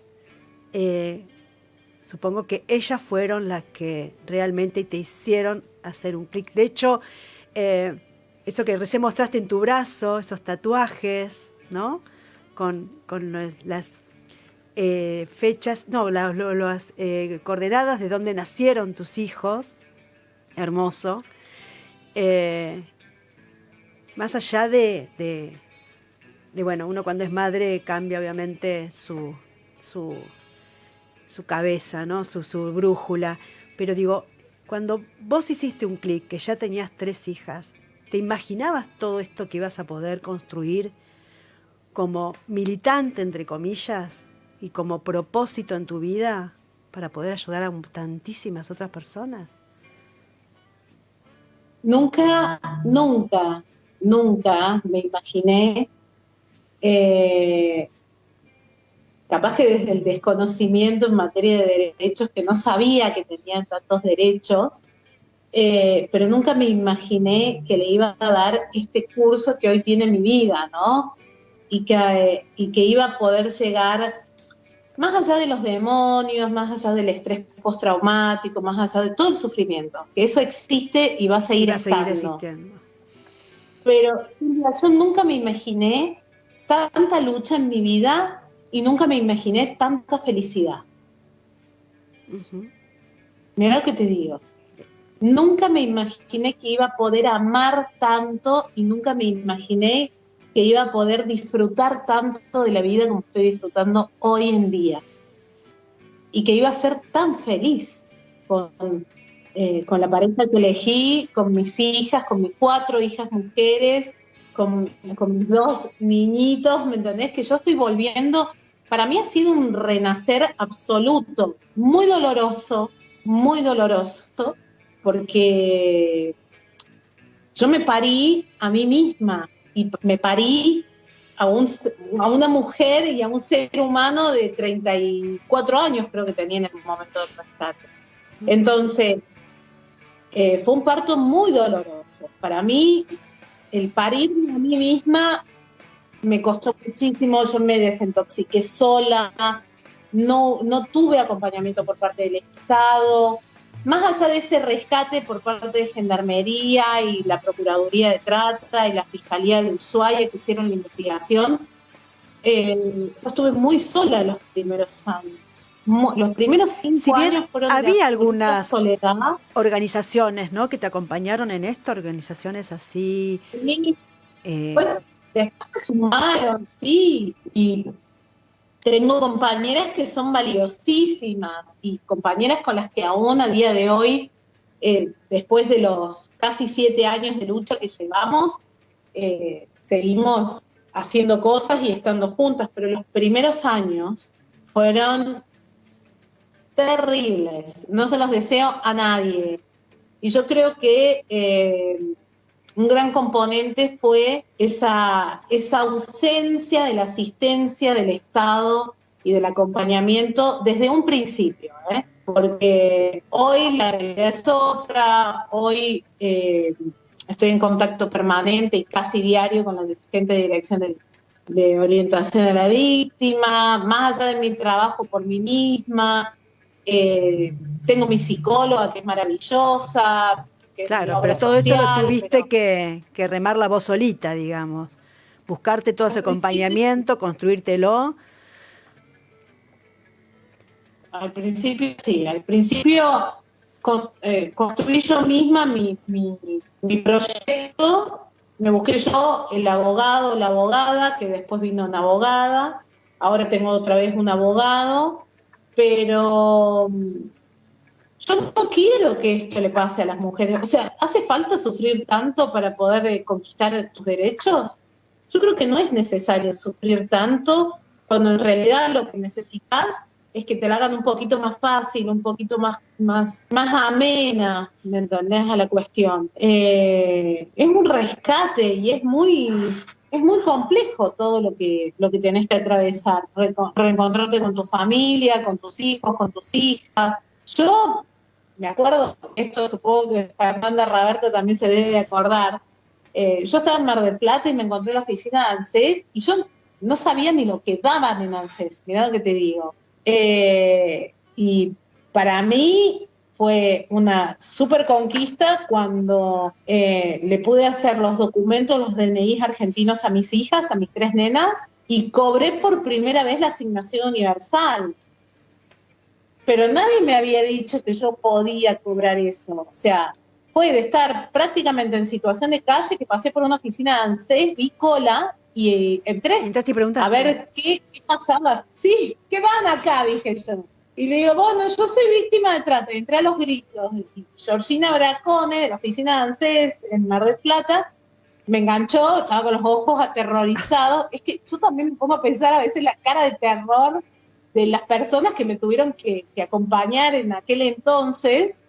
Supongo que ellas fueron las que realmente te hicieron hacer un clic. De hecho, eso que recién mostraste en tu brazo, esos tatuajes, ¿no? Con las fechas, no, las coordenadas de dónde nacieron tus hijos. Hermoso. Más allá de, bueno, uno cuando es madre cambia obviamente su cabeza, ¿no? Su brújula. Pero digo, cuando vos hiciste un clic, que ya tenías 3 hijas, ¿te imaginabas todo esto que ibas a poder construir como militante, entre comillas, y como propósito en tu vida para poder ayudar a tantísimas otras personas? Nunca, nunca, nunca me imaginé, capaz que desde el desconocimiento en materia de derechos, que no sabía que tenían tantos derechos, pero nunca me imaginé que le iba a dar este curso que hoy tiene mi vida, ¿no? Y que iba a poder llegar más allá de los demonios, más allá del estrés postraumático, más allá de todo el sufrimiento, que eso existe y va a seguir estando. Existiendo. Pero Silvia, yo nunca me imaginé tanta lucha en mi vida y nunca me imaginé tanta felicidad. Uh-huh. Mira lo que te digo. Nunca me imaginé que iba a poder amar tanto y nunca me imaginé que iba a poder disfrutar tanto de la vida como estoy disfrutando hoy en día. Y que iba a ser tan feliz con la pareja que elegí, con mis hijas, con mis 4 hijas mujeres, con mis 2 niñitos, ¿me entendés? Que yo estoy volviendo. Para mí ha sido un renacer absoluto, muy doloroso, porque yo me parí a mí misma y me parí a una mujer y a un ser humano de 34 años, creo que tenía en el momento del rescate. Entonces, fue un parto muy doloroso. Para mí, el parirme a mí misma me costó muchísimo, yo me desintoxiqué sola, no tuve acompañamiento por parte del Estado. Más allá de ese rescate por parte de Gendarmería y la Procuraduría de Trata y la Fiscalía de Ushuaia que hicieron la investigación, yo estuve muy sola los primeros años. Los primeros 5 años fueron de había algunas soledad. Organizaciones, ¿no?, que te acompañaron en esto, organizaciones así. Sí, pues después se sumaron, sí, y tengo compañeras que son valiosísimas y compañeras con las que aún a día de hoy, después de los casi 7 años de lucha que llevamos, seguimos haciendo cosas y estando juntas, pero los primeros años fueron terribles, no se los deseo a nadie. Y yo creo que un gran componente fue esa ausencia de la asistencia del Estado y del acompañamiento desde un principio, porque hoy la realidad es otra, hoy estoy en contacto permanente y casi diario con la gente de Dirección de Orientación a la Víctima, más allá de mi trabajo por mí misma, tengo mi psicóloga que es maravillosa. Claro, pero todo esto lo tuviste que remar la voz solita, digamos. Buscarte todo ese acompañamiento, construírtelo. Al principio, sí. Al principio construí yo misma mi proyecto. Me busqué yo el abogado, la abogada, que después vino una abogada. Ahora tengo otra vez un abogado. Pero yo no quiero que esto le pase a las mujeres. O sea, ¿hace falta sufrir tanto para poder conquistar tus derechos? Yo creo que no es necesario sufrir tanto, cuando en realidad lo que necesitas es que te la hagan un poquito más fácil, un poquito más amena, ¿me entendés?, a la cuestión. Es un rescate y es muy es muy complejo todo lo que tenés que atravesar, reencontrarte con tu familia, con tus hijos, con tus hijas. Yo me acuerdo, esto supongo que Fernanda Raberta también se debe de acordar, yo estaba en Mar del Plata y me encontré en la oficina de ANSES y yo no sabía ni lo que daban en ANSES, mirá lo que te digo. Y para mí fue una super conquista cuando le pude hacer los documentos, los DNIs argentinos a mis hijas, a mis 3 nenas, y cobré por primera vez la asignación universal. Pero nadie me había dicho que yo podía cobrar eso. O sea, fue de estar prácticamente en situación de calle que pasé por una oficina de ANSES, vi cola y entré Entraste y a preguntaste. ver qué pasaba. Sí, ¿qué van acá? Dije yo. Y le digo, bueno, yo soy víctima de trata. Y entré a los gritos. Y Georgina Bracone, de la oficina de ANSES en Mar del Plata, me enganchó, estaba con los ojos aterrorizados. Es que yo también me pongo a pensar a veces la cara de terror de las personas que me tuvieron que acompañar en aquel entonces,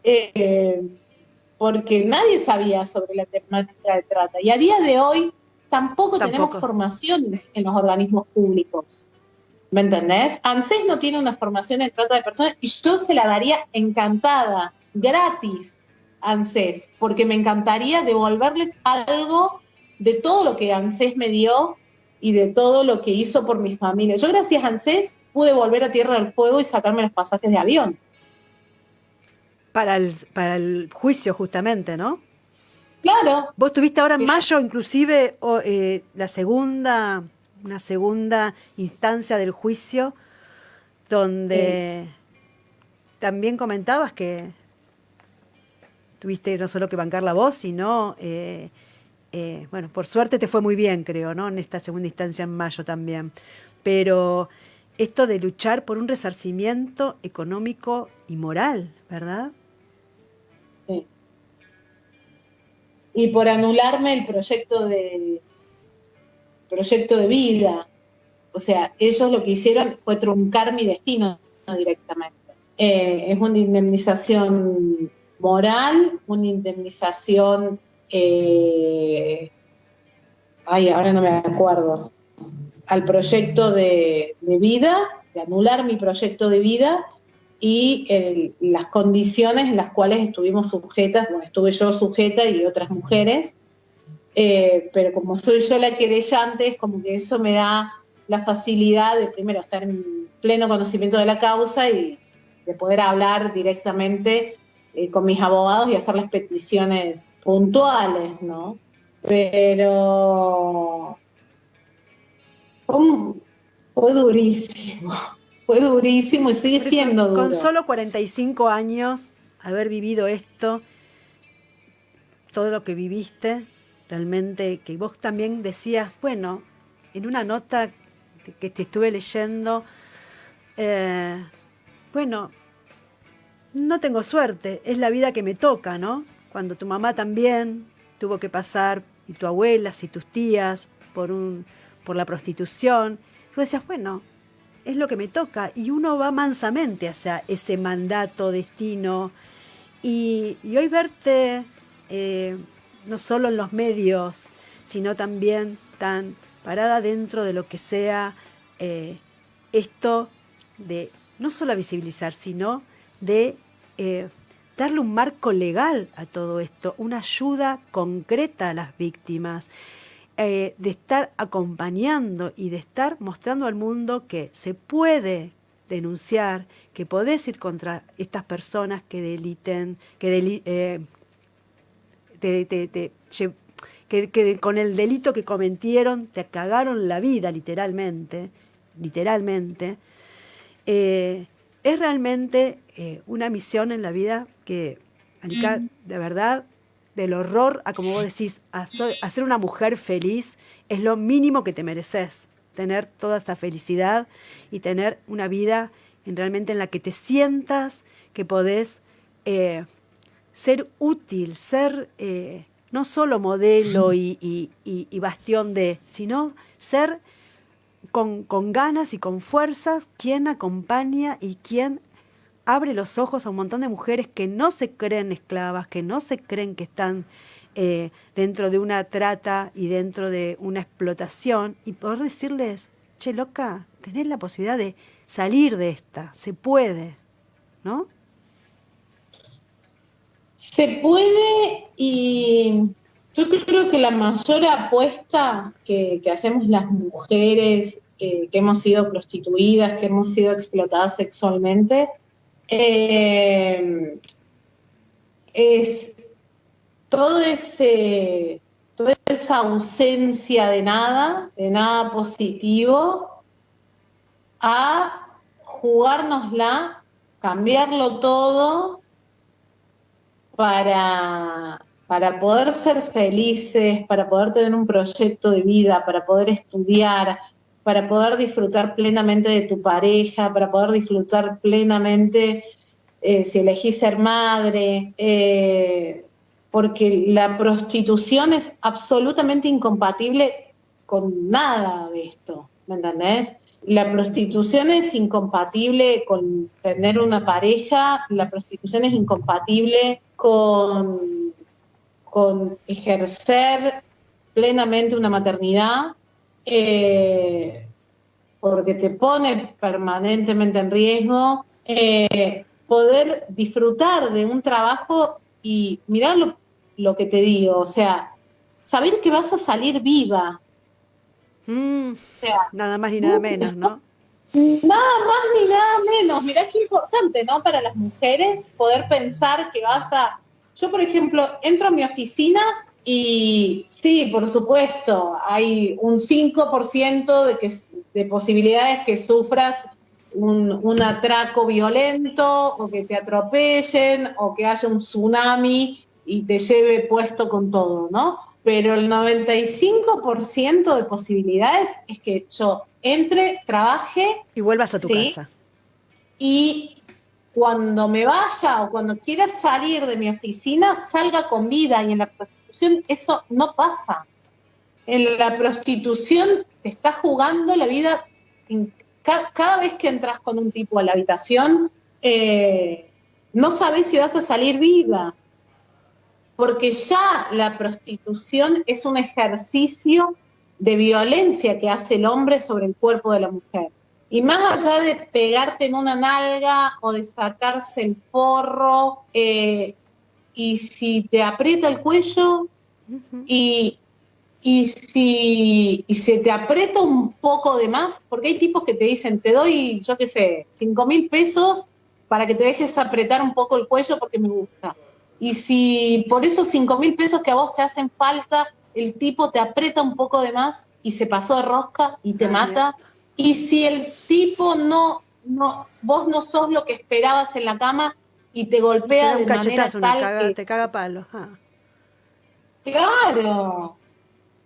porque nadie sabía sobre la temática de trata. Y a día de hoy tampoco tenemos Tampoco. formaciones en los organismos públicos. ¿Me entendés? ANSES no tiene una formación en trata de personas y yo se la daría encantada, gratis, a ANSES, porque me encantaría devolverles algo de todo lo que ANSES me dio y de todo lo que hizo por mi familia. Yo gracias a ANSES pude volver a Tierra del Fuego y sacarme los pasajes de avión. Para el juicio, justamente, ¿no? Claro, Vos tuviste ahora en fíjate, mayo, inclusive, una segunda instancia del juicio, donde también comentabas que tuviste no solo que bancar la voz, sino, bueno, por suerte te fue muy bien, creo, ¿no? En esta segunda instancia en mayo también. Pero esto de luchar por un resarcimiento económico y moral, ¿verdad? sí. Y por anularme el proyecto de vida. O sea, ellos lo que hicieron fue truncar mi destino directamente. Es una indemnización moral, una indemnización, ay, ahora no me acuerdo, al proyecto de vida, de anular mi proyecto de vida y las condiciones en las cuales estuvimos sujetas, bueno, estuve yo sujeta y otras mujeres, pero como soy yo la querellante, es como que eso me da la facilidad de primero estar en pleno conocimiento de la causa y de poder hablar directamente con mis abogados y hacerles peticiones puntuales, ¿no? Pero fue, fue durísimo, fue durísimo y sigue Por eso, siendo con duro. solo 45 años, haber vivido esto, todo lo que viviste, realmente que vos también decías, bueno, en una nota que te estuve leyendo, eh, bueno, no tengo suerte, es la vida que me toca, ¿no? Cuando tu mamá también tuvo que pasar, y tu abuela, y tus tías, por la prostitución, y vos decías, bueno, es lo que me toca, y uno va mansamente hacia ese mandato, destino, y hoy verte no solo en los medios, sino también tan parada dentro de lo que sea esto de no solo visibilizar, sino de darle un marco legal a todo esto, una ayuda concreta a las víctimas, de estar acompañando y de estar mostrando al mundo que se puede denunciar, que podés ir contra estas personas que deliten, que con el delito que cometieron te cagaron la vida literalmente, literalmente. Es realmente una misión en la vida que, Alica, de verdad, del horror a, como vos decís, a ser una mujer feliz, es lo mínimo que te mereces. Tener toda esta felicidad y tener una vida realmente en la que te sientas que podés ser útil, ser no solo modelo y bastión de, sino ser con ganas y con fuerzas quien acompaña y quien abre los ojos a un montón de mujeres que no se creen esclavas, que no se creen que están dentro de una trata y dentro de una explotación, y poder decirles, che, loca, tenés la posibilidad de salir de esta, se puede, ¿no? Se puede y yo creo que la mayor apuesta que hacemos las mujeres que hemos sido prostituidas, que hemos sido explotadas sexualmente, eh, es todo ese, toda esa ausencia de nada positivo, a jugárnosla, cambiarlo todo para poder ser felices, para poder tener un proyecto de vida, para poder estudiar, para poder disfrutar plenamente de tu pareja, para poder disfrutar plenamente si elegís ser madre, porque la prostitución es absolutamente incompatible con nada de esto, ¿me entendés? La prostitución es incompatible con tener una pareja, la prostitución es incompatible con ejercer plenamente una maternidad, porque te pone permanentemente en riesgo, poder disfrutar de un trabajo y mirar lo que te digo, o sea, saber que vas a salir viva. O sea, Nada más ni nada menos, ¿no? nada más ni nada menos. Mirá qué importante, ¿no? Para las mujeres poder pensar que vas a... Yo, por ejemplo, entro a mi oficina y sí, por supuesto, hay un 5% de posibilidades que sufras un atraco violento o que te atropellen o que haya un tsunami y te lleve puesto con todo, ¿no? Pero el 95% de posibilidades es que yo entre, trabaje, Y vuelvas a tu ¿sí? casa. Y cuando me vaya o cuando quiera salir de mi oficina, salga con vida. Y en la prostitución eso no pasa. En la prostitución te estás jugando la vida. Cada vez que entras con un tipo a la habitación, no sabes si vas a salir viva, porque ya la prostitución es un ejercicio de violencia que hace el hombre sobre el cuerpo de la mujer. Y más allá de pegarte en una nalga o de sacarse el forro, y si te aprieta el cuello y, y se te aprieta un poco de más, porque hay tipos que te dicen, te doy, yo qué sé, 5.000 pesos para que te dejes apretar un poco el cuello porque me gusta. Y si por esos 5.000 pesos que a vos te hacen falta, el tipo te aprieta un poco de más y se pasó de rosca y te Ay, mira, mata. Y si el tipo vos no sos lo que esperabas en la cama y te te golpea da un de manera cachetazo, tal que, te caga palo. Ah. claro.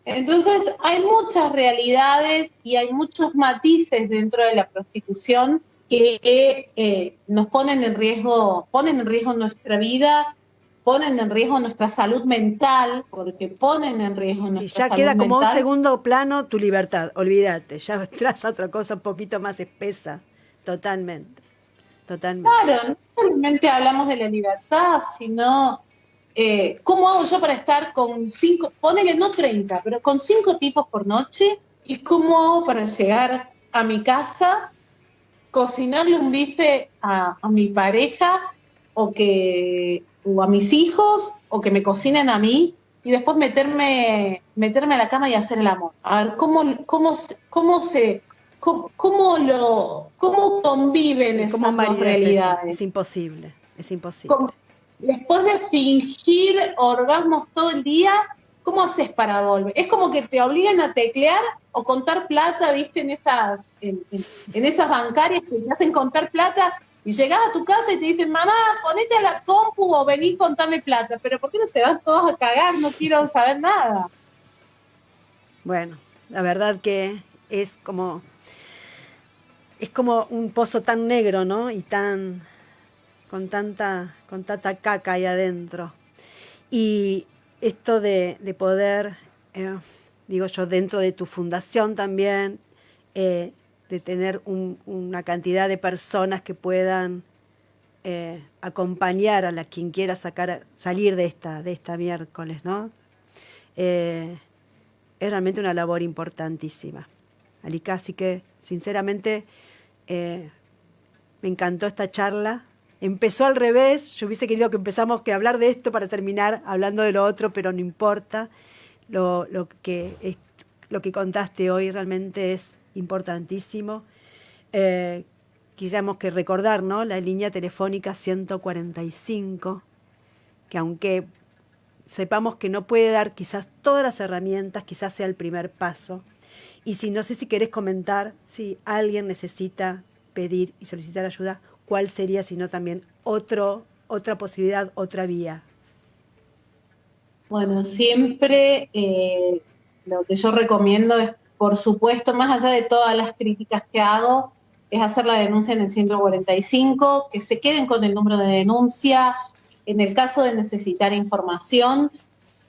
Entonces, hay muchas realidades y hay muchos matices dentro de la prostitución que nos ponen en riesgo nuestra vida, ponen en riesgo nuestra salud mental, porque ponen en riesgo Si nuestra ya salud queda como a un mental. segundo plano tu libertad, olvídate, ya traes otra cosa un poquito más espesa, totalmente, totalmente. Claro, no solamente hablamos de la libertad, sino cómo hago yo para estar con 5, ponele no 30, pero con 5 tipos por noche, y cómo hago para llegar a mi casa, cocinarle un bife a mi pareja o a mis hijos o que me cocinen a mí y después meterme a la cama y hacer el amor. A ver, cómo conviven Sí, ¿cómo esas dos maridas eso? Es realidades. imposible, es Como- imposible. Después de fingir orgasmos todo el día, ¿cómo haces para volver? Es como que te obligan a teclear o contar plata, ¿viste? En esas bancarias que te hacen contar plata y llegás a tu casa y te dicen, mamá, ponete a la compu o vení, contame plata. Pero ¿por qué no se van todos a cagar? No quiero saber nada. Bueno, la verdad que es como un pozo tan negro, ¿no? Y tan, con tanta caca ahí adentro. Y esto de poder, digo yo, dentro de tu fundación también, de tener una cantidad de personas que puedan acompañar a quien quiera salir de esta miércoles, ¿no? es realmente una labor importantísima. Alika, así que sinceramente me encantó esta charla. Empezó al revés, yo hubiese querido que empezamos a hablar de esto para terminar hablando de lo otro, pero no importa. Lo que contaste hoy realmente es importantísimo. Quisiéramos que recordar, ¿no?, la línea telefónica 145, que aunque sepamos que no puede dar quizás todas las herramientas, quizás sea el primer paso. Y si no sé si querés comentar, si alguien necesita pedir y solicitar ayuda, ¿cuál sería, si no también otra posibilidad, otra vía? Bueno, siempre lo que yo recomiendo es, por supuesto, más allá de todas las críticas que hago, es hacer la denuncia en el 145, que se queden con el número de denuncia. En el caso de necesitar información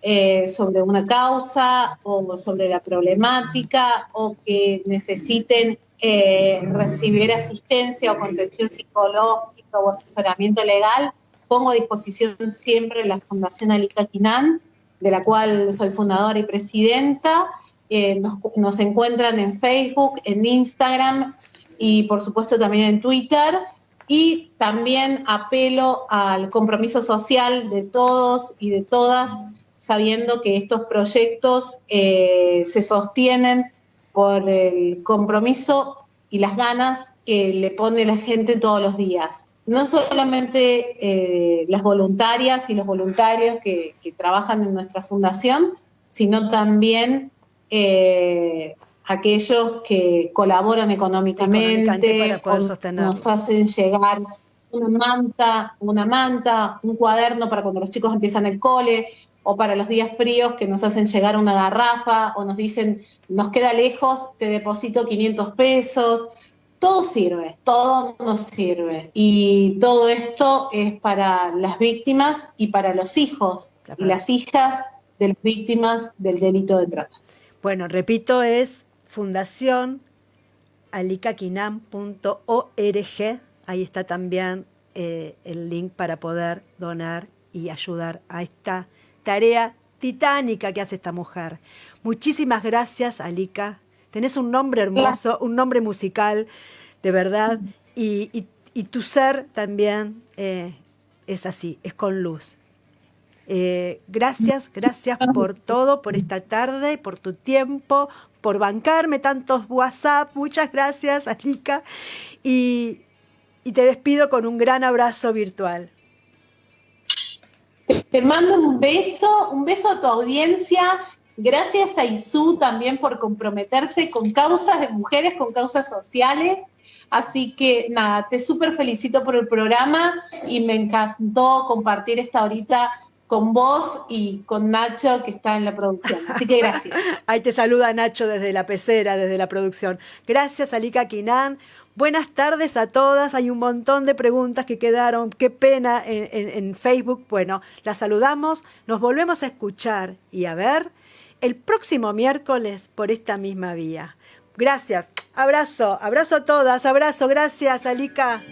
sobre una causa o sobre la problemática, o que necesiten recibir asistencia o contención psicológica o asesoramiento legal, pongo a disposición siempre la Fundación Alika Quinan, de la cual soy fundadora y presidenta. Nos encuentran en Facebook, en Instagram y por supuesto también en Twitter. Y también apelo al compromiso social de todos y de todas, sabiendo que estos proyectos se sostienen por el compromiso y las ganas que le pone la gente todos los días. No solamente las voluntarias y los voluntarios que trabajan en nuestra fundación, sino también aquellos que colaboran económicamente para poder sostenerlo. Nos hacen llegar una manta, un cuaderno para cuando los chicos empiezan el cole, o para los días fríos que nos hacen llegar una garrafa, o nos dicen, nos queda lejos, te deposito 500 pesos. Todo sirve, todo nos sirve. Y todo esto es para las víctimas y para los hijos y las hijas de las víctimas del delito de trata. Bueno, repito, es fundacionalikaquinan.org. Ahí está también el link para poder donar y ayudar a esta tarea titánica que hace esta mujer. Muchísimas gracias, Alika. Tenés un nombre hermoso, un nombre musical, de verdad, y tu ser también es así, es con luz. Gracias por todo, por esta tarde, por tu tiempo, por bancarme tantos WhatsApp. Muchas gracias, Alika. Y te despido con un gran abrazo virtual. Te mando un beso a tu audiencia. Gracias a ISU también por comprometerse con causas de mujeres, con causas sociales. Así que nada, te súper felicito por el programa y me encantó compartir esta horita con vos y con Nacho, que está en la producción. Así que gracias. Ahí te saluda Nacho desde la pecera, desde la producción. Gracias, Alika Quinan. Buenas tardes a todas. Hay un montón de preguntas que quedaron. Qué pena en Facebook. Bueno, las saludamos. Nos volvemos a escuchar y a ver el próximo miércoles por esta misma vía. Gracias. Abrazo a todas. Abrazo. Gracias, Alika.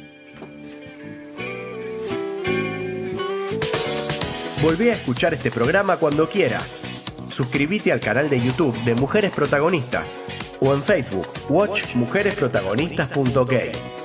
Volvé a escuchar este programa cuando quieras. Suscríbete al canal de YouTube de Mujeres Protagonistas o en Facebook, watch mujeresprotagonistas.gay.